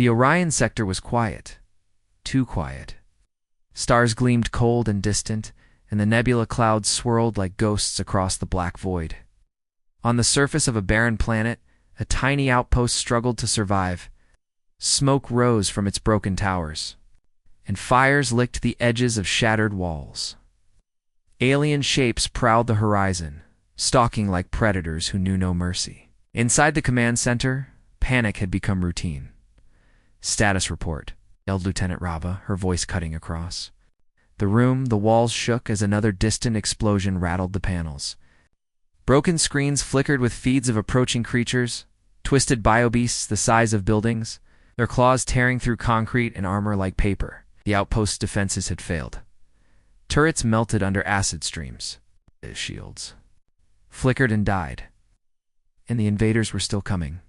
The Orion sector was quiet. Too quiet. Stars gleamed cold and distant, and the nebula clouds swirled like ghosts across the black void. On the surface of a barren planet, a tiny outpost struggled to survive. Smoke rose from its broken towers, and fires licked the edges of shattered walls. Alien shapes prowled the horizon, stalking like predators who knew no mercy. Inside the command center, panic had become routine. "Status report," yelled Lieutenant Rava, her voice cutting across. The walls shook as another distant explosion rattled the panels. Broken screens flickered with feeds of approaching creatures, twisted biobeasts the size of buildings, their claws tearing through concrete and armor like paper. The outpost's defenses had failed. Turrets melted under acid streams. Shields flickered and died. And the invaders were still coming.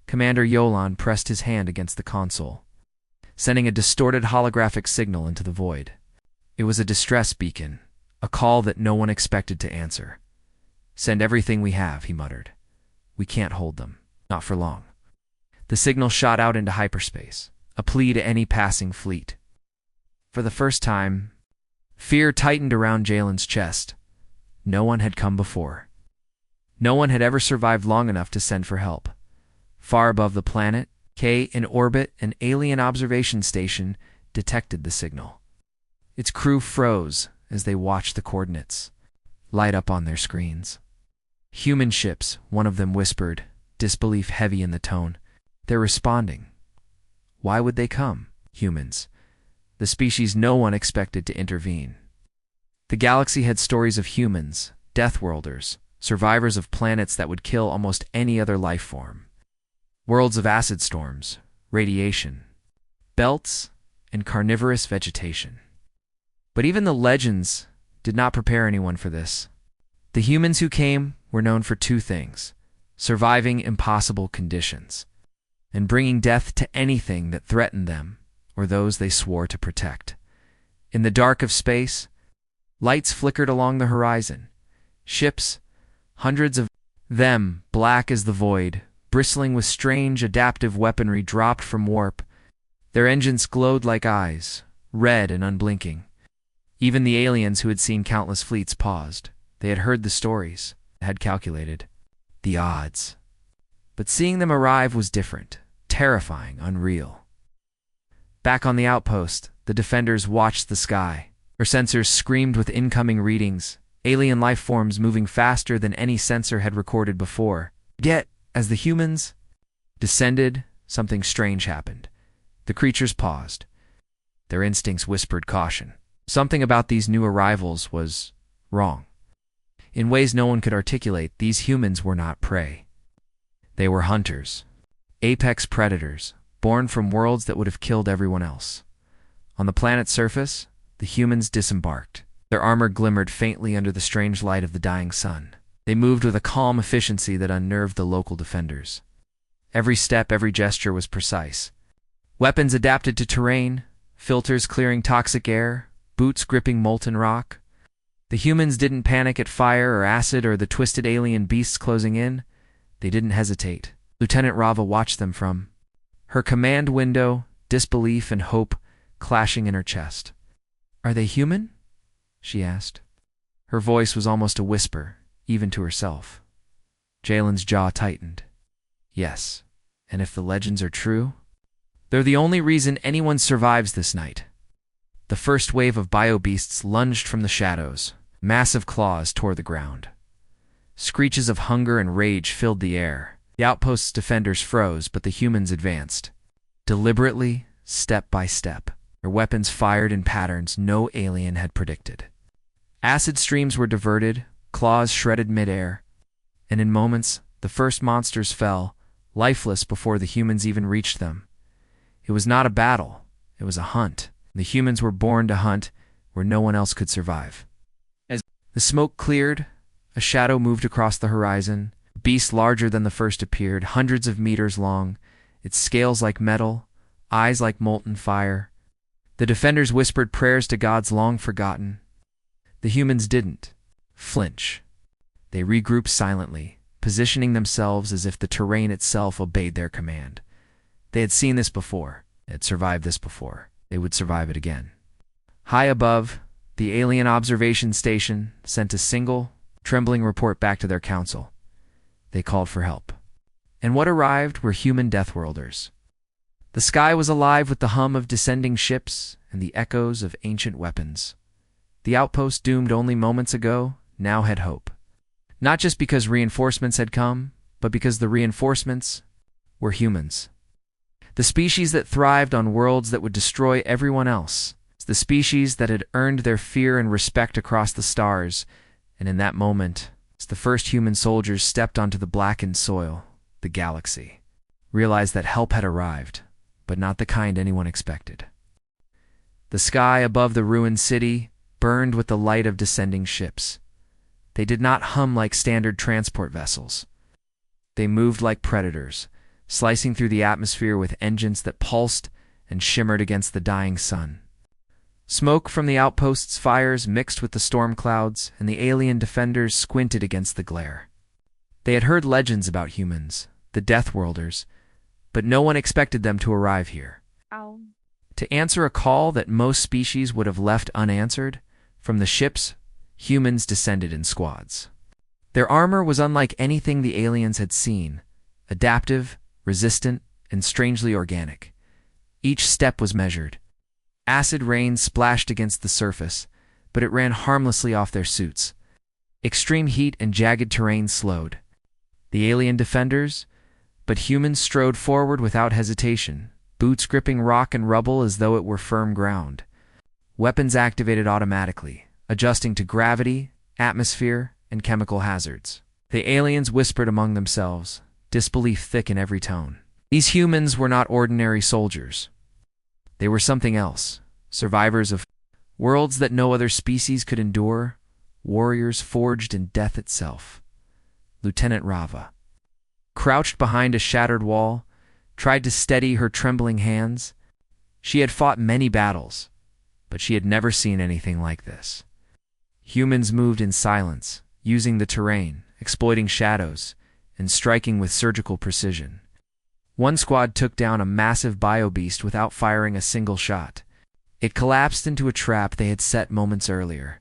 Commander Yolan pressed his hand against the console, sending a distorted holographic signal into the void. It was a distress beacon, a call that no one expected to answer. "Send everything we have," he muttered. "We can't hold them. Not for long." The signal shot out into hyperspace, a plea to any passing fleet. For the first time, fear tightened around Jalen's chest. No one had come before. No one had ever survived long enough to send for help. Far above the planet, in orbit, an alien observation station detected the signal. Its crew froze as they watched the coordinates light up on their screens. "Human ships," one of them whispered, disbelief heavy in the tone. "They're responding." Why would they come? Humans. The species no one expected to intervene. The galaxy had stories of humans, Deathworlders, survivors of planets that would kill almost any other life form. Worlds of acid storms, radiation, belts, and carnivorous vegetation. But even the legends did not prepare anyone for this. The humans who came were known for two things: surviving impossible conditions, and bringing death to anything that threatened them or those they swore to protect. In the dark of space, lights flickered along the horizon. Ships, hundreds of them, black as the void, bristling with strange adaptive weaponry, dropped from warp. Their engines glowed like eyes, red and unblinking. Even the aliens who had seen countless fleets paused. They had heard the stories, had calculated the odds. But seeing them arrive was different, terrifying, unreal. Back on the outpost, the defenders watched the sky. Their sensors screamed with incoming readings, alien life forms moving faster than any sensor had recorded before. Yet, as the humans descended, something strange happened. The creatures paused. Their instincts whispered caution. Something about these new arrivals was wrong. In ways no one could articulate, these humans were not prey. They were hunters, apex predators, born from worlds that would have killed everyone else. On the planet's surface, the humans disembarked. Their armor glimmered faintly under the strange light of the dying sun. They moved with a calm efficiency that unnerved the local defenders. Every step, every gesture was precise. Weapons adapted to terrain, filters clearing toxic air, boots gripping molten rock. The humans didn't panic at fire or acid or the twisted alien beasts closing in. They didn't hesitate. Lieutenant Rava watched them from her command window, disbelief and hope clashing in her chest. "Are they human?" she asked. Her voice was almost a whisper, even to herself. Jalen's jaw tightened. "Yes, and if the legends are true, they're the only reason anyone survives this night." The first wave of biobeasts lunged from the shadows. Massive claws tore the ground. Screeches of hunger and rage filled the air. The outpost's defenders froze, but the humans advanced. Deliberately, step by step, their weapons fired in patterns no alien had predicted. Acid streams were diverted, claws shredded midair, and in moments, the first monsters fell, lifeless before the humans even reached them. It was not a battle, it was a hunt. The humans were born to hunt where no one else could survive. As the smoke cleared, a shadow moved across the horizon. A beast larger than the first appeared, hundreds of meters long, its scales like metal, eyes like molten fire. The defenders whispered prayers to gods long forgotten. The humans didn't flinch. They regrouped silently, positioning themselves as if the terrain itself obeyed their command. They had seen this before. They had survived this before. They would survive it again. High above, the alien observation station sent a single, trembling report back to their council. They called for help. And what arrived were human Deathworlders. The sky was alive with the hum of descending ships and the echoes of ancient weapons. The outpost doomed only moments ago now had hope. Not just because reinforcements had come, but because the reinforcements were humans. The species that thrived on worlds that would destroy everyone else. The species that had earned their fear and respect across the stars. And in that moment, as the first human soldiers stepped onto the blackened soil, the galaxy realized that help had arrived, but not the kind anyone expected. The sky above the ruined city burned with the light of descending ships. They did not hum like standard transport vessels. They moved like predators, slicing through the atmosphere with engines that pulsed and shimmered against the dying sun. Smoke from the outpost's fires mixed with the storm clouds, and the alien defenders squinted against the glare. They had heard legends about humans, the Deathworlders, but no one expected them to arrive here. Ow. To answer a call that most species would have left unanswered, from the ships, humans descended in squads. Their armor was unlike anything the aliens had seen, adaptive, resistant, and strangely organic. Each step was measured. Acid rain splashed against the surface, but it ran harmlessly off their suits. Extreme heat and jagged terrain slowed the alien defenders, but humans strode forward without hesitation, boots gripping rock and rubble as though it were firm ground. Weapons activated automatically, adjusting to gravity, atmosphere, and chemical hazards. The aliens whispered among themselves, disbelief thick in every tone. These humans were not ordinary soldiers. They were something else, survivors of worlds that no other species could endure, warriors forged in death itself. Lieutenant Rava, crouched behind a shattered wall, tried to steady her trembling hands. She had fought many battles, but she had never seen anything like this. Humans moved in silence, using the terrain, exploiting shadows, and striking with surgical precision. One squad took down a massive biobeast without firing a single shot. It collapsed into a trap they had set moments earlier.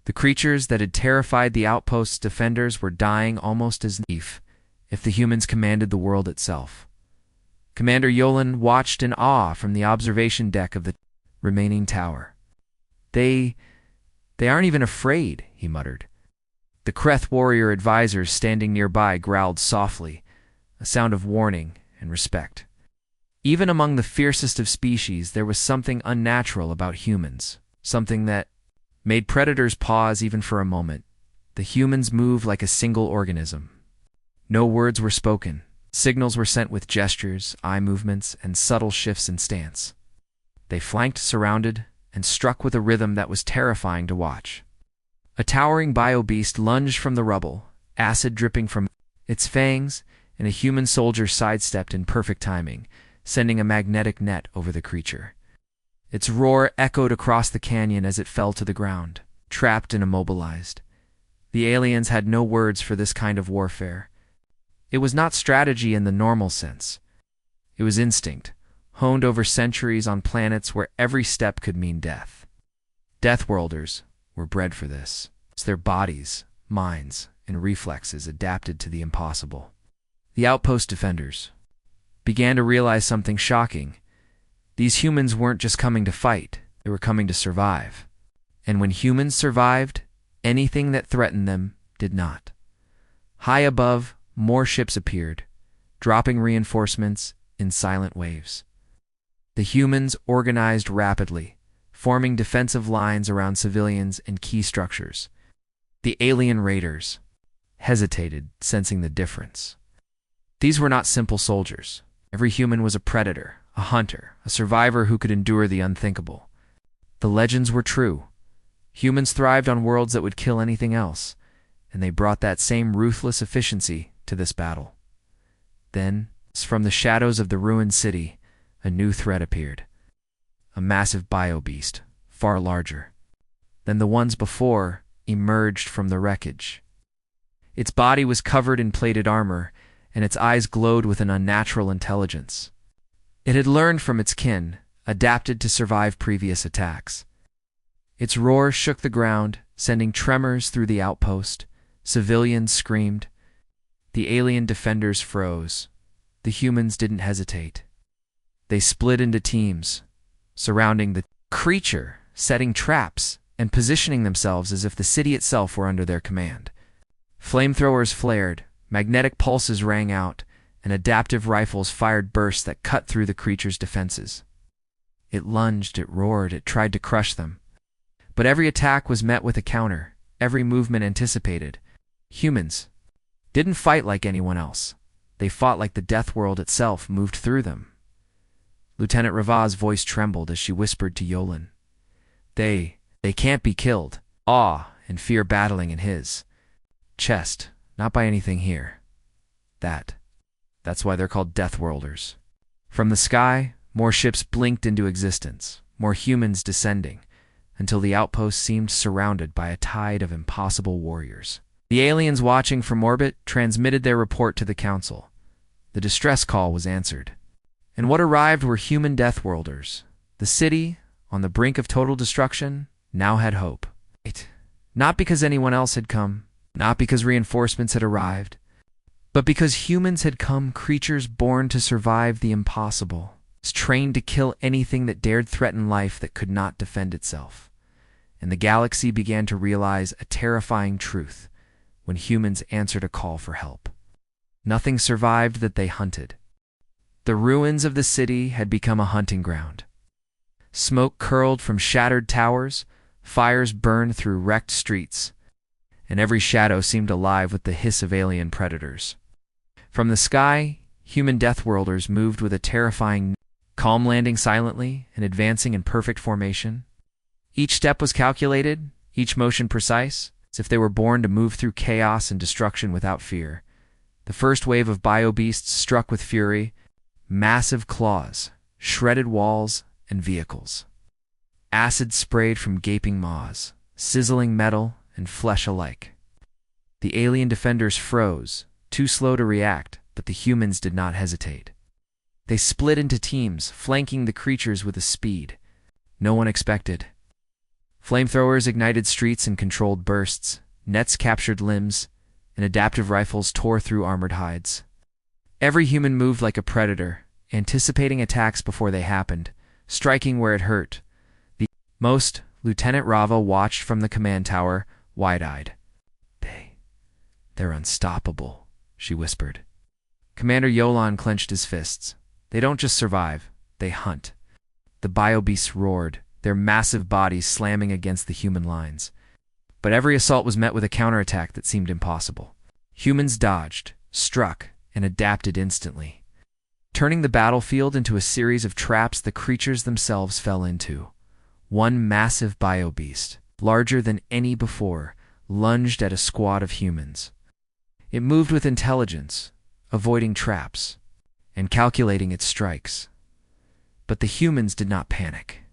The creatures that had terrified the outpost's defenders were dying almost as if the humans commanded the world itself. Commander Yolan watched in awe from the observation deck of the remaining tower. They aren't even afraid, he muttered. The Kreth warrior advisors standing nearby growled softly, a sound of warning and respect. Even among the fiercest of species, there was something unnatural about humans, something that made predators pause even for a moment. The humans moved like a single organism. No words were spoken. Signals were sent with gestures, eye movements, and subtle shifts in stance. They flanked, surrounded, and struck with a rhythm that was terrifying to watch. A towering biobeast lunged from the rubble, acid dripping from its fangs, and a human soldier sidestepped in perfect timing, sending a magnetic net over the creature. Its roar echoed across the canyon as it fell to the ground, trapped and immobilized. The aliens had no words for this kind of warfare. It was not strategy in the normal sense. It was instinct, honed over centuries on planets where every step could mean death. Deathworlders were bred for this. It's their bodies, minds, and reflexes adapted to the impossible. The outpost defenders began to realize something shocking. These humans weren't just coming to fight, they were coming to survive. And when humans survived, anything that threatened them did not. High above, more ships appeared, dropping reinforcements in silent waves. The humans organized rapidly, forming defensive lines around civilians and key structures. The alien raiders hesitated, sensing the difference. These were not simple soldiers. Every human was a predator, a hunter, a survivor who could endure the unthinkable. The legends were true. Humans thrived on worlds that would kill anything else, and they brought that same ruthless efficiency to this battle. Then, from the shadows of the ruined city, a new threat appeared. A massive biobeast, far larger than the ones before, emerged from the wreckage. Its body was covered in plated armor, and its eyes glowed with an unnatural intelligence. It had learned from its kin, adapted to survive previous attacks. Its roar shook the ground, sending tremors through the outpost. Civilians screamed. The alien defenders froze. The humans didn't hesitate. They split into teams, surrounding the creature, setting traps, and positioning themselves as if the city itself were under their command. Flamethrowers flared, magnetic pulses rang out, and adaptive rifles fired bursts that cut through the creature's defenses. It lunged, it roared, it tried to crush them. But every attack was met with a counter, every movement anticipated. Humans didn't fight like anyone else. They fought like the death world itself moved through them. Lieutenant Rava's voice trembled as she whispered to Yolan. They can't be killed. Awe and fear battling in his chest, not by anything here. That's why they're called Deathworlders. From the sky, more ships blinked into existence, more humans descending, until the outpost seemed surrounded by a tide of impossible warriors. The aliens watching from orbit transmitted their report to the Council. The distress call was answered. And what arrived were human Deathworlders. The city, on the brink of total destruction, now had hope. Not because anyone else had come, not because reinforcements had arrived, but because humans had come, creatures born to survive the impossible, trained to kill anything that dared threaten life that could not defend itself. And the galaxy began to realize a terrifying truth when humans answered a call for help. Nothing survived that they hunted. The ruins of the city had become a hunting ground. Smoke curled from shattered towers, fires burned through wrecked streets, and every shadow seemed alive with the hiss of alien predators. From the sky, human Deathworlders moved with a terrifying calm, landing silently and advancing in perfect formation. Each step was calculated, each motion precise, as if they were born to move through chaos and destruction without fear. The first wave of bio-beasts struck with fury, massive claws, shredded walls, and vehicles. Acid sprayed from gaping maws, sizzling metal and flesh alike. The alien defenders froze, too slow to react, but the humans did not hesitate. They split into teams, flanking the creatures with a speed no one expected. Flamethrowers ignited streets and controlled bursts, nets captured limbs, and adaptive rifles tore through armored hides. Every human moved like a predator, anticipating attacks before they happened, striking where it hurt. Lieutenant Rava watched from the command tower, wide-eyed. They're unstoppable, she whispered. Commander Yolan clenched his fists. They don't just survive, they hunt. The bio-beasts roared, their massive bodies slamming against the human lines. But every assault was met with a counterattack that seemed impossible. Humans dodged, struck, and adapted instantly, turning the battlefield into a series of traps the creatures themselves fell into. One massive bio-beast, larger than any before, lunged at a squad of humans. It moved with intelligence, avoiding traps, and calculating its strikes. But the humans did not panic.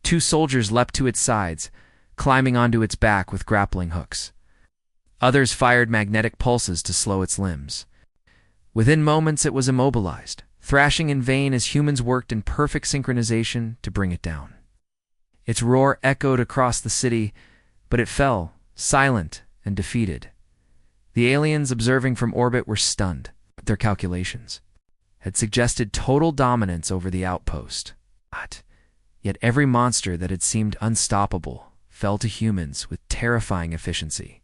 Two soldiers leapt to its sides, climbing onto its back with grappling hooks. Others fired magnetic pulses to slow its limbs. Within moments it was immobilized, thrashing in vain as humans worked in perfect synchronization to bring it down. Its roar echoed across the city, but it fell, silent and defeated. The aliens observing from orbit were stunned. Their calculations had suggested total dominance over the outpost. Yet every monster that had seemed unstoppable fell to humans with terrifying efficiency.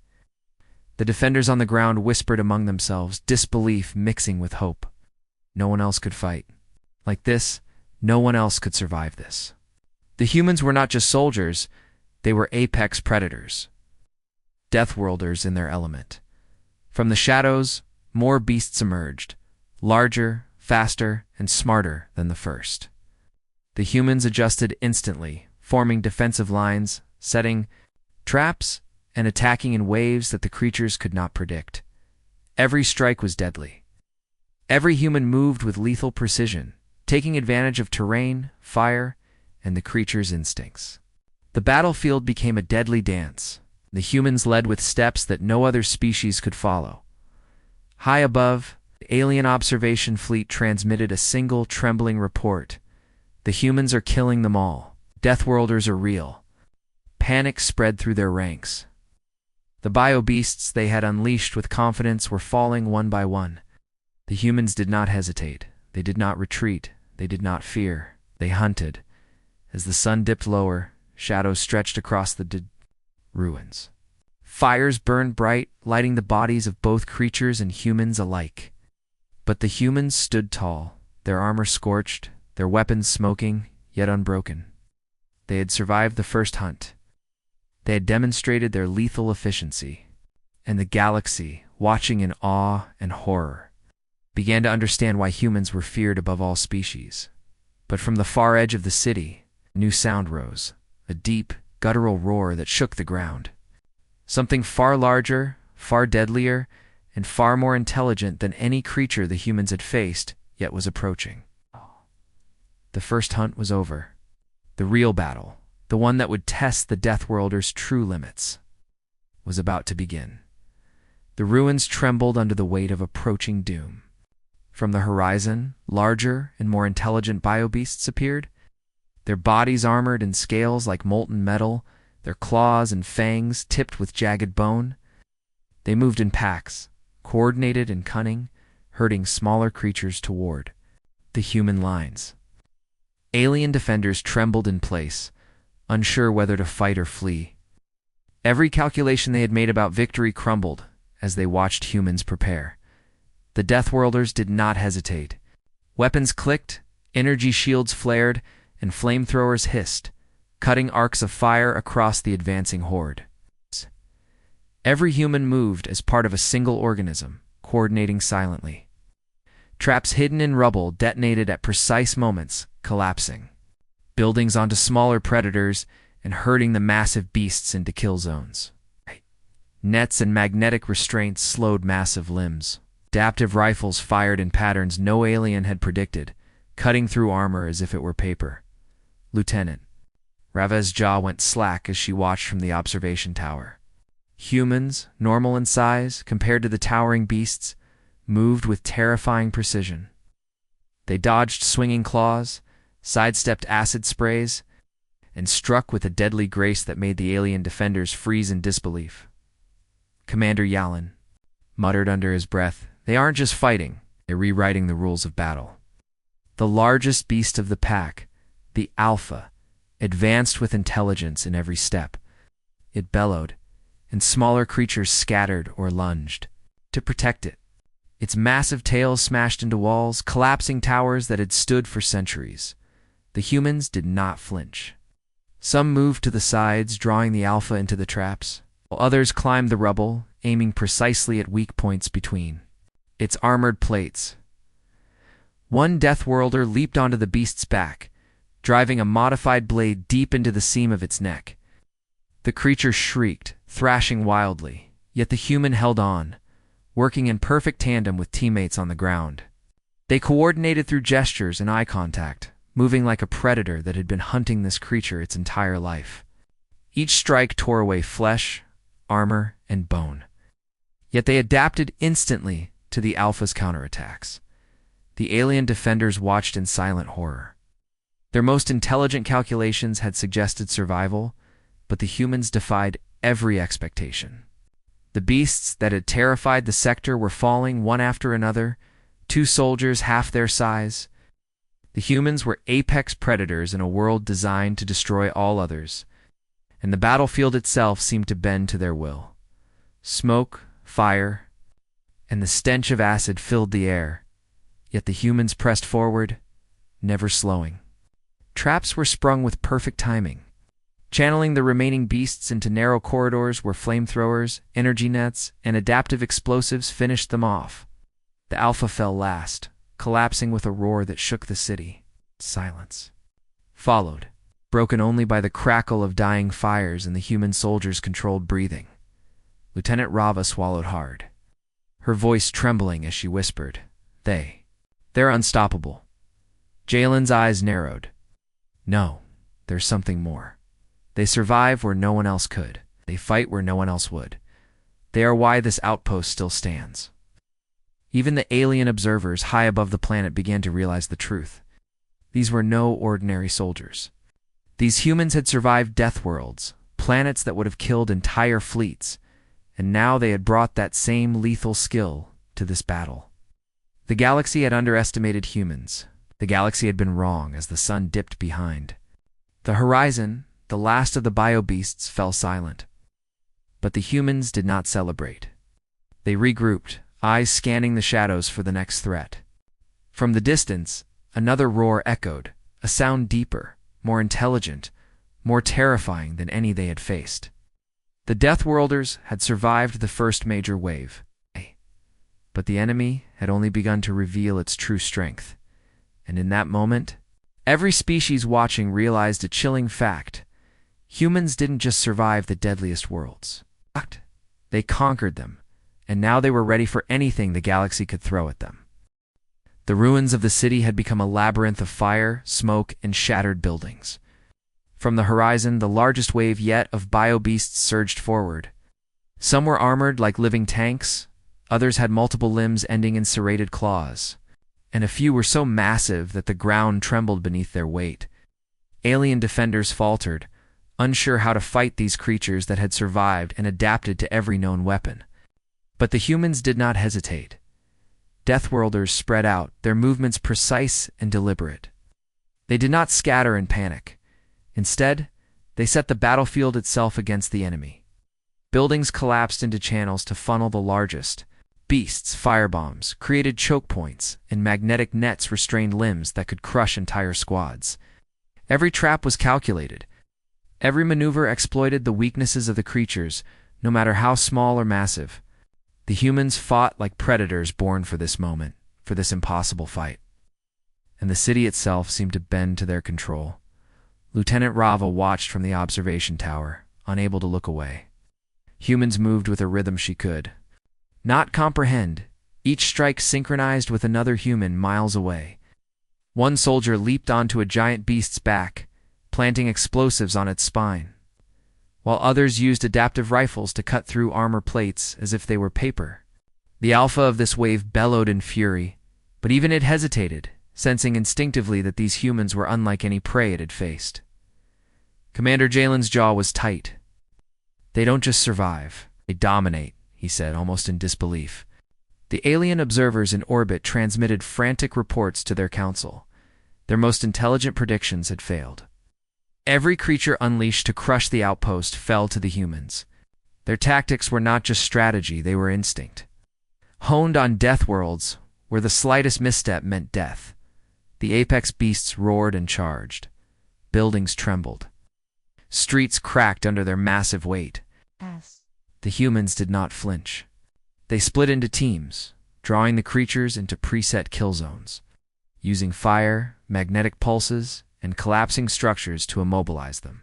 The defenders on the ground whispered among themselves, disbelief mixing with hope. No one else could fight. Like this, no one else could survive this. The humans were not just soldiers, they were apex predators. Deathworlders in their element. From the shadows, more beasts emerged, larger, faster, and smarter than the first. The humans adjusted instantly, forming defensive lines, setting traps, and attacking in waves that the creatures could not predict. Every strike was deadly. Every human moved with lethal precision, taking advantage of terrain, fire, and the creature's instincts. The battlefield became a deadly dance. The humans led with steps that no other species could follow. High above, The alien observation fleet transmitted a single trembling report. The humans are killing them all. Deathworlders are real. Panic spread through their ranks. The bio-beasts they had unleashed with confidence were falling one by one. The humans did not hesitate. They did not retreat. They did not fear. They hunted. As the sun dipped lower, shadows stretched across the ruins. Fires burned bright, lighting the bodies of both creatures and humans alike. But the humans stood tall, their armor scorched, their weapons smoking, yet unbroken. They had survived the first hunt. They had demonstrated their lethal efficiency. And the galaxy, watching in awe and horror, began to understand why humans were feared above all species. But from the far edge of the city, a new sound rose, a deep, guttural roar that shook the ground. Something far larger, far deadlier, and far more intelligent than any creature the humans had faced, yet was approaching. The first hunt was over. The real battle, the one that would test the Deathworlders' true limits, was about to begin. The ruins trembled under the weight of approaching doom. From the horizon, larger and more intelligent bio-beasts appeared, their bodies armored in scales like molten metal, their claws and fangs tipped with jagged bone. They moved in packs, coordinated and cunning, herding smaller creatures toward the human lines. Alien defenders trembled in place, unsure whether to fight or flee. Every calculation they had made about victory crumbled as they watched humans prepare. The Deathworlders did not hesitate. Weapons clicked, energy shields flared, and flamethrowers hissed, cutting arcs of fire across the advancing horde. Every human moved as part of a single organism, coordinating silently. Traps hidden in rubble detonated at precise moments, collapsing buildings onto smaller predators and herding the massive beasts into kill zones. Nets and magnetic restraints slowed massive limbs. Adaptive rifles fired in patterns no alien had predicted, cutting through armor as if it were paper. Lieutenant Ravez's jaw went slack as she watched from the observation tower. Humans, normal in size compared to the towering beasts, moved with terrifying precision. They dodged swinging claws, sidestepped acid sprays, and struck with a deadly grace that made the alien defenders freeze in disbelief. Commander Yalin muttered under his breath, "They aren't just fighting, they're rewriting the rules of battle." The largest beast of the pack, the Alpha, advanced with intelligence in every step. It bellowed, and smaller creatures scattered or lunged to protect it. Its massive tail smashed into walls, collapsing towers that had stood for centuries. The humans did not flinch. Some moved to the sides, drawing the Alpha into the traps, while others climbed the rubble, aiming precisely at weak points between its armored plates. One Deathworlder leaped onto the beast's back, driving a modified blade deep into the seam of its neck. The creature shrieked, thrashing wildly, yet the human held on, working in perfect tandem with teammates on the ground. They coordinated through gestures and eye contact, moving like a predator that had been hunting this creature its entire life. Each strike tore away flesh, armor, and bone. Yet they adapted instantly to the Alpha's counterattacks. The alien defenders watched in silent horror. Their most intelligent calculations had suggested survival, but the humans defied every expectation. The beasts that had terrified the sector were falling one after another, 2 soldiers half their size. The humans were apex predators in a world designed to destroy all others, and the battlefield itself seemed to bend to their will. Smoke, fire, and the stench of acid filled the air, yet the humans pressed forward, never slowing. Traps were sprung with perfect timing, channeling the remaining beasts into narrow corridors where flamethrowers, energy nets, and adaptive explosives finished them off. The Alpha fell last, collapsing with a roar that shook the city. Silence followed, broken only by the crackle of dying fires and the human soldiers' controlled breathing. Lieutenant Rava swallowed hard, her voice trembling as she whispered, They're unstoppable." Jalen's eyes narrowed. "No, there's something more. They survive where no one else could. They fight where no one else would. They are why this outpost still stands." Even the alien observers high above the planet began to realize the truth. These were no ordinary soldiers. These humans had survived Deathworlds, planets that would have killed entire fleets, and now they had brought that same lethal skill to this battle. The galaxy had underestimated humans. The galaxy had been wrong as the sun dipped behind. The horizon, the last of the bio-beasts, fell silent. But the humans did not celebrate. They regrouped, eyes scanning the shadows for the next threat. From the distance, another roar echoed, a sound deeper, more intelligent, more terrifying than any they had faced. The Deathworlders had survived the first major wave, but the enemy had only begun to reveal its true strength. And in that moment, every species watching realized a chilling fact. Humans didn't just survive the deadliest worlds. They conquered them, and now they were ready for anything the galaxy could throw at them. The ruins of the city had become a labyrinth of fire, smoke, and shattered buildings. From the horizon, the largest wave yet of bio-beasts surged forward. Some were armored like living tanks, others had multiple limbs ending in serrated claws, and a few were so massive that the ground trembled beneath their weight. Alien defenders faltered, unsure how to fight these creatures that had survived and adapted to every known weapon. But the humans did not hesitate. Deathworlders spread out, their movements precise and deliberate. They did not scatter in panic. Instead, they set the battlefield itself against the enemy. Buildings collapsed into channels to funnel the largest. Beasts, firebombs, created choke points, and magnetic nets restrained limbs that could crush entire squads. Every trap was calculated. Every maneuver exploited the weaknesses of the creatures, no matter how small or massive. The humans fought like predators born for this moment, for this impossible fight. And the city itself seemed to bend to their control. Lieutenant Rava watched from the observation tower, unable to look away. Humans moved with a rhythm she could not comprehend, each strike synchronized with another human miles away. One soldier leaped onto a giant beast's back, planting explosives on its spine, while others used adaptive rifles to cut through armor plates as if they were paper. The alpha of this wave bellowed in fury, but even it hesitated, sensing instinctively that these humans were unlike any prey it had faced. Commander Jalen's jaw was tight. "They don't just survive, they dominate," he said, almost in disbelief. The alien observers in orbit transmitted frantic reports to their council. Their most intelligent predictions had failed. Every creature unleashed to crush the outpost fell to the humans. Their tactics were not just strategy, they were instinct. Honed on Deathworlds, where the slightest misstep meant death, the apex beasts roared and charged. Buildings trembled. Streets cracked under their massive weight. The humans did not flinch. They split into teams, drawing the creatures into preset kill zones, using fire, magnetic pulses, and collapsing structures to immobilize them.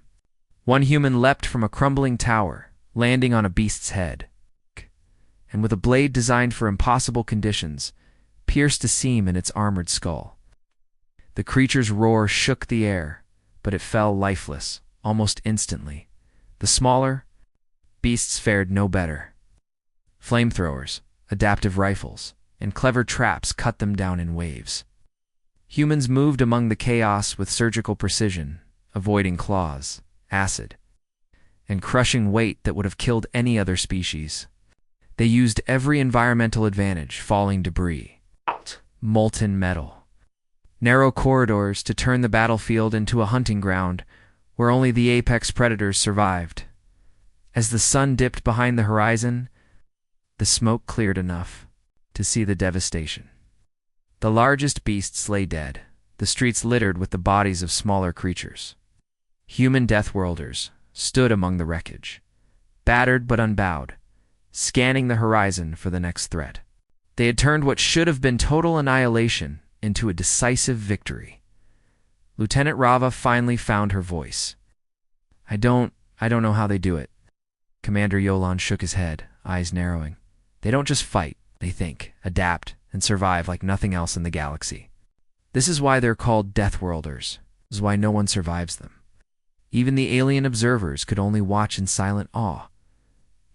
One human leapt from a crumbling tower, landing on a beast's head, and with a blade designed for impossible conditions, pierced a seam in its armored skull. The creature's roar shook the air, but it fell lifeless, almost instantly. The smaller beasts fared no better. Flamethrowers, adaptive rifles, and clever traps cut them down in waves. Humans moved among the chaos with surgical precision, avoiding claws, acid, and crushing weight that would have killed any other species. They used every environmental advantage, falling debris, molten metal, narrow corridors to turn the battlefield into a hunting ground where only the apex predators survived. As the sun dipped behind the horizon, the smoke cleared enough to see the devastation. The largest beasts lay dead, the streets littered with the bodies of smaller creatures. Human Deathworlders stood among the wreckage, battered but unbowed, scanning the horizon for the next threat. They had turned what should have been total annihilation into a decisive victory. Lieutenant Rava finally found her voice. I don't know how they do it." Commander Yolan shook his head, eyes narrowing. "They don't just fight, they think, adapt, and survive like nothing else in the galaxy. This is why they're called Deathworlders. This is why no one survives them. Even the alien observers could only watch in silent awe.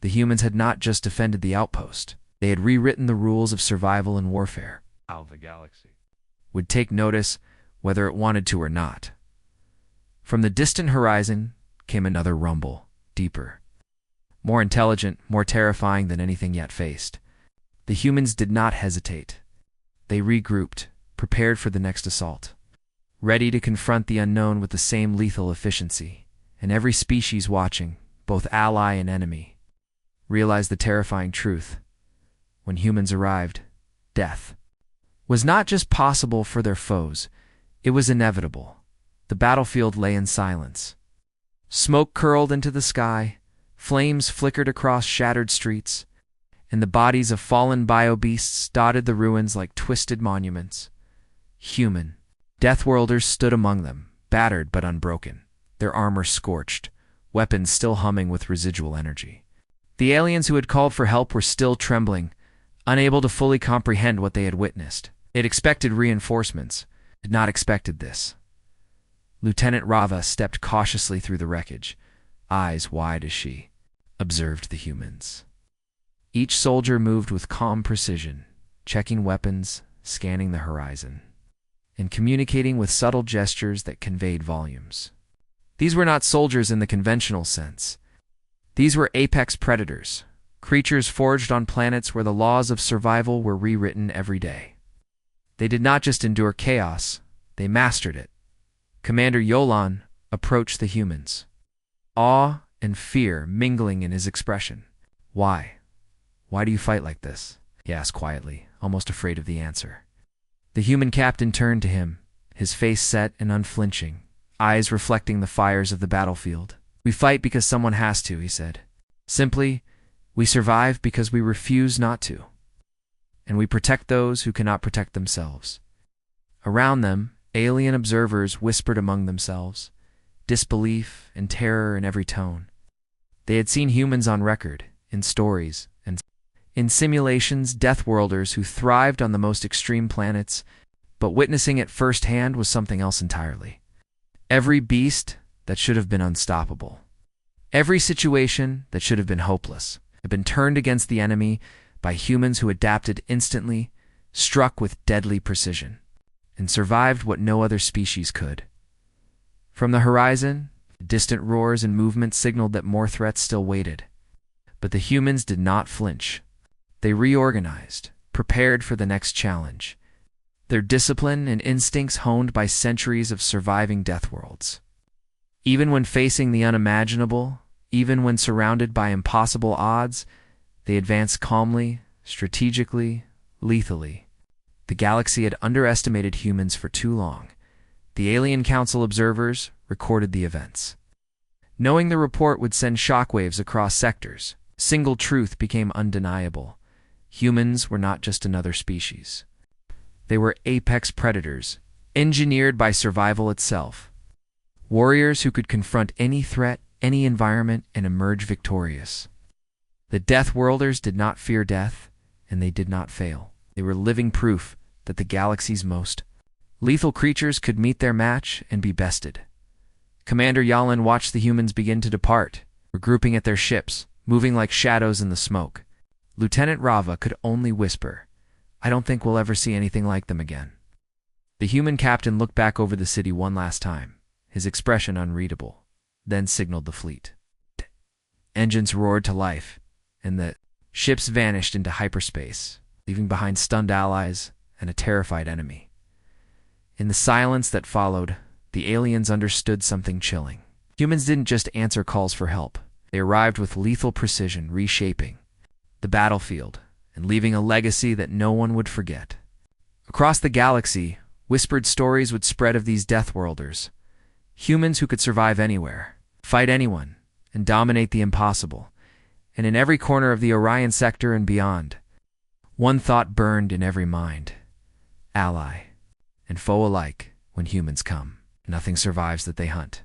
The humans had not just defended the outpost, They had rewritten the rules of survival and warfare. How the galaxy Would take notice whether it wanted to or not. From the distant horizon came another rumble, deeper, more intelligent, more terrifying than anything yet faced. The humans did not hesitate. They regrouped, prepared for the next assault, ready to confront the unknown with the same lethal efficiency. And every species watching, both ally and enemy, realized the terrifying truth. When humans arrived, death was not just possible for their foes, it was inevitable. The battlefield lay in silence. Smoke curled into the sky, flames flickered across shattered streets, and the bodies of fallen bio-beasts dotted the ruins like twisted monuments. Human Deathworlders stood among them, battered but unbroken, their armor scorched, weapons still humming with residual energy. The aliens who had called for help were still trembling, unable to fully comprehend what they had witnessed. They had expected reinforcements, had not expected this. Lieutenant Rava stepped cautiously through the wreckage, eyes wide as she observed the humans. Each soldier moved with calm precision, checking weapons, scanning the horizon, and communicating with subtle gestures that conveyed volumes. These were not soldiers in the conventional sense. These were apex predators, creatures forged on planets where the laws of survival were rewritten every day. They did not just endure chaos, they mastered it. Commander Yolan approached the humans, awe and fear mingling in his expression. Why? Why do you fight like this? He asked quietly, almost afraid of the answer. The human captain turned to him, his face set and unflinching, eyes reflecting the fires of the battlefield. We fight because someone has to, he said. Simply, we survive because we refuse not to. And we protect those who cannot protect themselves. Around them, alien observers whispered among themselves, disbelief and terror in every tone. They had seen humans on record, in stories, and in simulations, Deathworlders who thrived on the most extreme planets, but witnessing it firsthand was something else entirely. Every beast that should have been unstoppable, every situation that should have been hopeless, had been turned against the enemy by humans who adapted instantly, struck with deadly precision, and survived what no other species could. From the horizon, distant roars and movements signaled that more threats still waited. But the humans did not flinch. They reorganized, prepared for the next challenge, their discipline and instincts honed by centuries of surviving Deathworlds. Even when facing the unimaginable, even when surrounded by impossible odds, they advanced calmly, strategically, lethally. The galaxy had underestimated humans for too long. The Alien Council observers recorded the events. Knowing the report would send shockwaves across sectors, single truth became undeniable. Humans were not just another species. They were apex predators, engineered by survival itself. Warriors who could confront any threat, any environment, and emerge victorious. The Deathworlders did not fear death, and they did not fail. They were living proof that the galaxy's most lethal creatures could meet their match and be bested. Commander Yalin watched the humans begin to depart, regrouping at their ships, moving like shadows in the smoke. Lieutenant Rava could only whisper, "I don't think we'll ever see anything like them again." The human captain looked back over the city one last time, his expression unreadable, then signaled the fleet. Engines roared to life, and the ships vanished into hyperspace, leaving behind stunned allies and a terrified enemy. In the silence that followed, the aliens understood something chilling. Humans didn't just answer calls for help. They arrived with lethal precision, reshaping the battlefield and leaving a legacy that no one would forget. Across the galaxy, whispered stories would spread of these Deathworlders, humans who could survive anywhere, fight anyone, and dominate the impossible. And in every corner of the Orion sector and beyond, one thought burned in every mind: ally and foe alike. When humans come, nothing survives that they hunt.